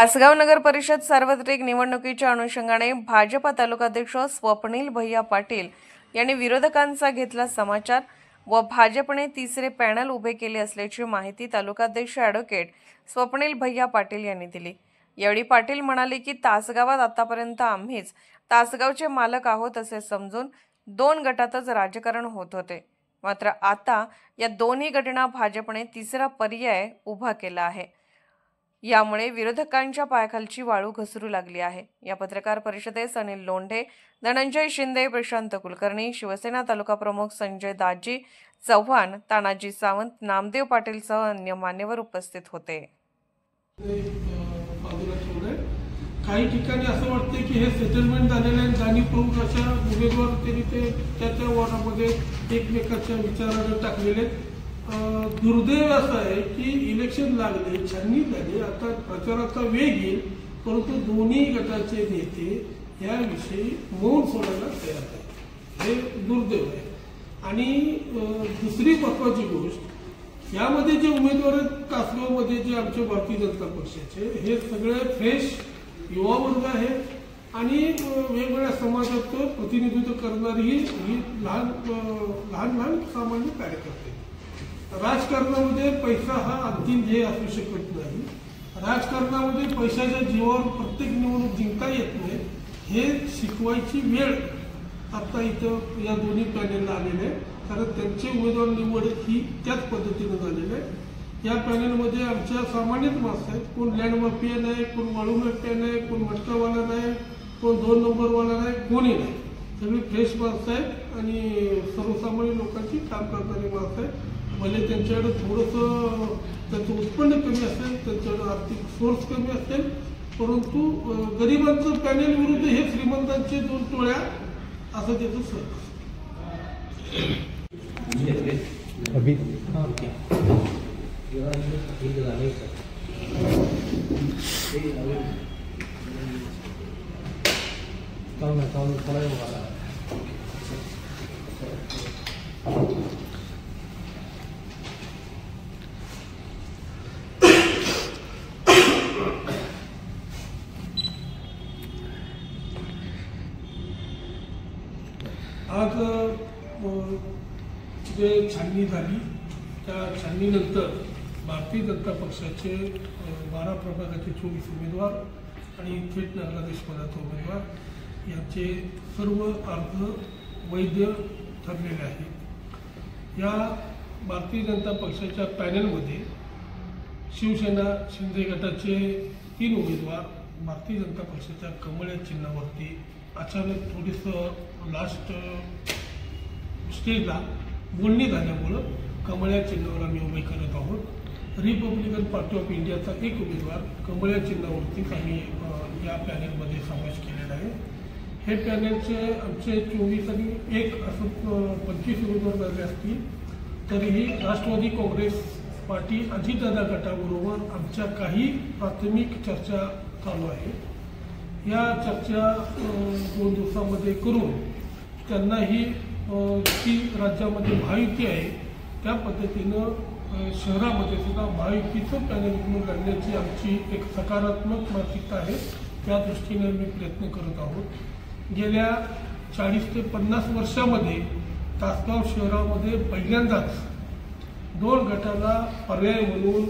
तासगाव नगर परिषद सार्वत्रिक निवडणुकीच्या अनुषंगाने भाजपा तालुकाध्यक्ष स्वप्नील भैया पाटील यांनी विरोधकांचा घेतला समाचार व भाजपने तिसरे पॅनल उभे केले असल्याची माहिती तालुकाध्यक्ष ॲडव्होकेट स्वप्नील भैया पाटील यांनी दिली। यावेळी पाटील म्हणाले की तासगावात आतापर्यंत आम्हीच तासगावचे मालक आहोत असे समजून 2 गटातच राजकारण होत होते, मात्र आता या दोन्ही गटांना भाजपने तिसरा पर्याय उभा केला आहे। यामुळे विरोधकांच्या पायाखालची वाळू घसरू लागली आहे। या पत्रकार परिषदेस अनिल लोंढे, धनंजय शिंदे, प्रशांत कुलकर्णी, शिवसेना तालुका प्रमुख संजय दाजी चव्हाण, तानाजी सावंत, नामदेव पाटील सह अन्य मान्यवर उपस्थित होते। काही ठिकाणी असं वाटते की हे सेटलमेंट झालेले आहे, जाणीवपूर्वक अशा उमेदवार तरी ते त्या वॉर्डामध्ये एकमेकांच्या विचाराने टाकलेले। दुर्दैव असं आहे की इलेक्शन लागले, छाननी झाली, आता प्रचाराचा वेग येईल, परंतु दोन्ही गटाचे नेते याविषयी मौन सोडायला तयार आहेत। हे दुर्दैव आहे। आणि दुसरी महत्वाची गोष्ट, यामध्ये जे उमेदवार आहेत तासगावमध्ये जे आमचे भारतीय जनता पक्षाचे, हे सगळे फ्रेश युवा वर्ग आहे आणि वेगवेगळ्या समाजाचं प्रतिनिधित्व करणारी ही लहान लहान सामान्य कार्यकर्ते। राजकारणामध्ये पैसा हा अंतिम ध्येय असू शकत नाही। राजकारणामध्ये पैशाच्या जीवावर प्रत्येक निवडणूक जिंकता येत नाही, हे शिकवायची वेळ आता इथं या दोन्ही पॅनेलला आलेले आहे, कारण त्यांचे उमेदवार निवड ही त्याच पद्धतीने झालेली आहे। या पॅनेलमध्ये आमच्या सामान्यच माणसं आहेत, कोण लँड माफिया नाही, कोण वाळू माफिया नाही, कोण मटकावाला नाही, कोण 2 नंबरवाला नाही, कोणी नाही, सगळी फ्रेश माणसं आहेत आणि सर्वसामान्य लोकांची काम करणारी माणसं आहेत। भले त्यांच्याकडे थोडंसं त्यांचं उत्पन्न कमी असेल, त्यांच्याकडे आर्थिक सोर्स कमी असेल, परंतु गरिबांचं पॅनेल विरुद्ध हे श्रीमंतांचे 2 टोळ्या असं त्याचं सर। आज जे छाननी झाली त्या छाननीनंतर भारतीय जनता पक्षाचे 12 प्रभागाचे 24 उमेदवार आणि थेट नगराध्यक्ष पदाचे उमेदवार यांचे सर्व अर्ज वैध ठरलेले आहेत। या भारतीय जनता पक्षाच्या पॅनेलमध्ये शिवसेना शिंदे गटाचे 3 उमेदवार भारतीय जनता पक्षाच्या कमळ या चिन्हावरती अचानक थोडीसं लास्ट स्टेजला बोलणी झाल्यामुळं कमळ या चिन्हावर आम्ही उभे करत आहोत। रिपब्लिकन पार्टी ऑफ इंडियाचा 1 उमेदवार कमळ या चिन्हावरतीच आम्ही या पॅनेलमध्ये समावेश केलेला आहे। हे पॅनेलचे आमचे 24 आणि 1 असं 25 उमेदवार झाले असतील, तरीही राष्ट्रवादी काँग्रेस पार्टी अजितदादा गटाबरोबर आमच्या काही प्राथमिक चर्चा चालू आहे। या चर्चा 2 दिवसामध्ये करून त्यांनाही जी राज्यामध्ये महायुती आहे त्या पद्धतीनं शहरामध्ये सुद्धा महायुतीचं पॅनेल म्हणून लढण्याची आमची एक सकारात्मक मानसिकता आहे। त्या दृष्टीने आम्ही प्रयत्न करत आहोत। गेल्या 40 ते 50 वर्षामध्ये तासगाव शहरामध्ये पहिल्यांदाच 2 गटाला पर्याय म्हणून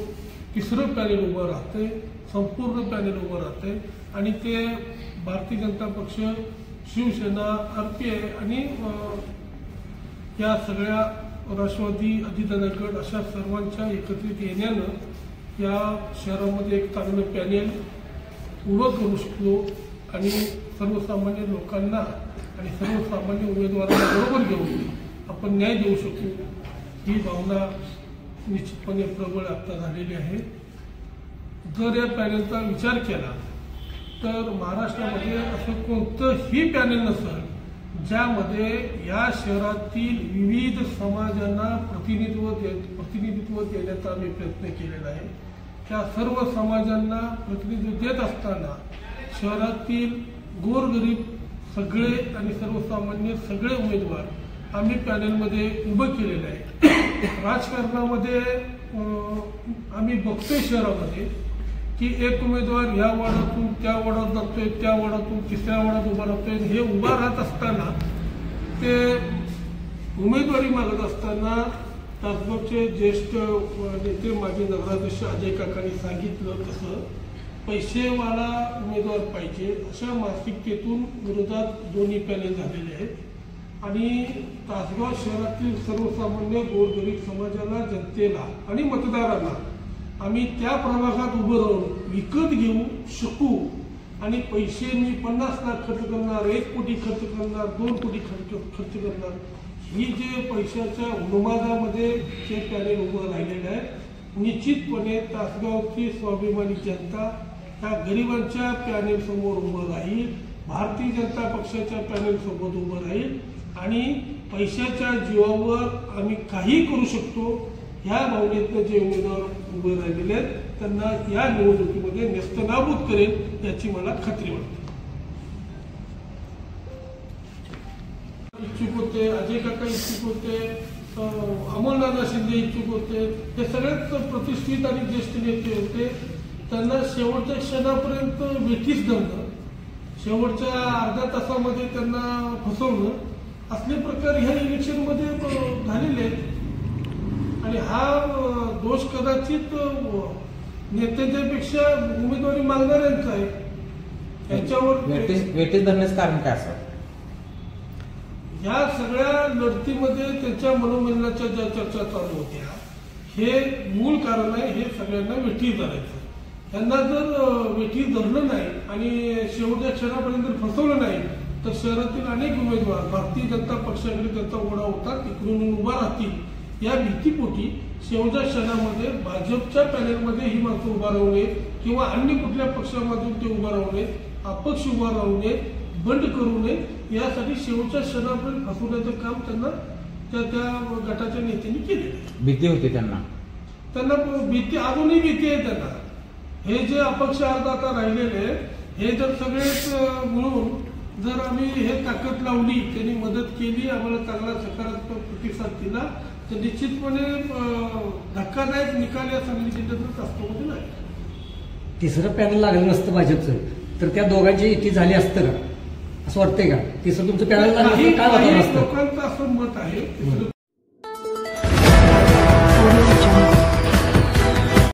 तिसरं पॅनेल उभं राहते, संपूर्ण पॅनेल उभं राहते आणि ते भारतीय जनता पक्ष, शिवसेना, RPI आणि या सगळ्या राष्ट्रवादी अजितदादा गट अशा सर्वांच्या एकत्रित येण्यानं या शहरामध्ये एक चांगलं पॅनेल उभं करू शकलो आणि सर्वसामान्य लोकांना आणि सर्वसामान्य उमेदवारांना बरोबर घेऊन आपण न्याय देऊ शकू, ही भावना निश्चितपणे प्रबळ आता झालेली आहे। जर या पॅनेलचा विचार केला तर महाराष्ट्रामध्ये असं कोणतंही पॅनेल नसेल ज्यामध्ये या शहरातील विविध समाजांना प्रतिनिधित्व देण्याचा आम्ही प्रयत्न केलेला आहे। त्या सर्व समाजांना प्रतिनिधित्व देत असताना शहरातील गोरगरीब सगळे आणि सर्वसामान्य सगळे उमेदवार आम्ही पॅनेलमध्ये उभं केलेलं आहे। राजकारणामध्ये आम्ही बघतोय शहरामध्ये की एक उमेदवार ह्या वार्डातून त्या वार्डात जातोय, त्या वार्डातून तिसऱ्या वार्डात उभा राहतोय. हे उभा राहत असताना ते उमेदवारी मागत असताना तासगावचे ज्येष्ठ नेते माजी नगराध्यक्ष अजय काकांनी सांगितलं तसं पैसेवाला उमेदवार पाहिजे अशा मानसिकतेतून विरोधात दोन्ही पॅनल झालेले आहेत. आणि तासगाव शहरातील सर्वसामान्य गोरगरीब समाजाला, जनतेला आणि मतदारांना आम्ही त्या प्रभागात उभं राहून विकत घेऊ शकू. आणि पैसे मी 50 लाख खर्च करणार, 1 कोटी खर्च करणार, 2 कोटी खर्च करणार, ही जे पैशाच्या उन्मादामध्ये जे पॅनेल उभं राहिलेलं आहे. निश्चितपणे तासगावची स्वाभिमानी जनता ह्या गरिबांच्या पॅनेल समोर उभं राहील, भारतीय जनता पक्षाच्या पॅनेल सोबत उभं राहील. आणि पैशाच्या जीवावर आम्ही काही करू शकतो ह्या भावनेतनं जे उमेदवार उभे राहिलेले आहेत त्यांना या निवडणुकीमध्ये नेस्तनाबूत करेल याची मला खात्री वाटते. इच्छुक होते, अजय काका इच्छुक होते, अमोलदादा शिंदे इच्छुक होते. हे सगळ्यात प्रतिष्ठित आणि ज्येष्ठ नेते होते. त्यांना शेवटच्या क्षणापर्यंत वेठीस धरणं, शेवटच्या अर्ध्या तासामध्ये त्यांना फसवणं असले प्रकार ह्या इलेक्शनमध्ये झालेले आहेत. आणि हा दोष कदाचित नेत्यांच्यापेक्षा उमेदवारी मागणाऱ्यांचा आहे. त्याच्यावर वेटेज धरण्याचं कारण काय असं? या सगळ्या लढतीमध्ये त्यांच्या मनोमिलनाच्या ज्या चर्चा चालू होत्या हे मूळ कारण आहे. हे सगळ्यांना वेठीस धरायचं. त्यांना जर वेठीस धरलं नाही आणि शेवटच्या क्षणापर्यंत जर फसवलं नाही तर शहरातील अनेक उमेदवार भारतीय जनता पक्षाकडे त्यांचा ओढा होता, तिकडून उभा राहतील या भीतीपोटी शेवटच्या क्षणामध्ये भाजपच्या पॅनेलमध्ये ही माणसं उभा राहू नये किंवा अन्य कुठल्या पक्षामधून ते उभा राहू नये, अपक्ष उभा राहू नये, बंड करू नये यासाठी शेवटच्या क्षणापर्यंत फसवण्याचं काम त्यांना त्या गटाच्या नेत्यांनी केलेलं आहे. भीती होती त्यांना भीती, अजूनही भीती आहे त्यांना. हे जे अपक्ष आता राहिलेले हे जर सगळेच मिळून जर आम्ही हे ताकद लावली, त्यांनी मदत केली, आम्हाला चांगला सकारात्मक प्रतिसाद दिला तर निश्चितपणे धक्कादायक निकाल या सांगली जिल्ह्यात तासगावमध्ये नाही. तिसरं पॅनल लागलं नसतं भाजपचं तर त्या दोघांची युती झाली असतं का असं वाटतंय का? तिसरं तुमचं पॅनल लागलं काय वाटतं? लोकांचं असं मत आहे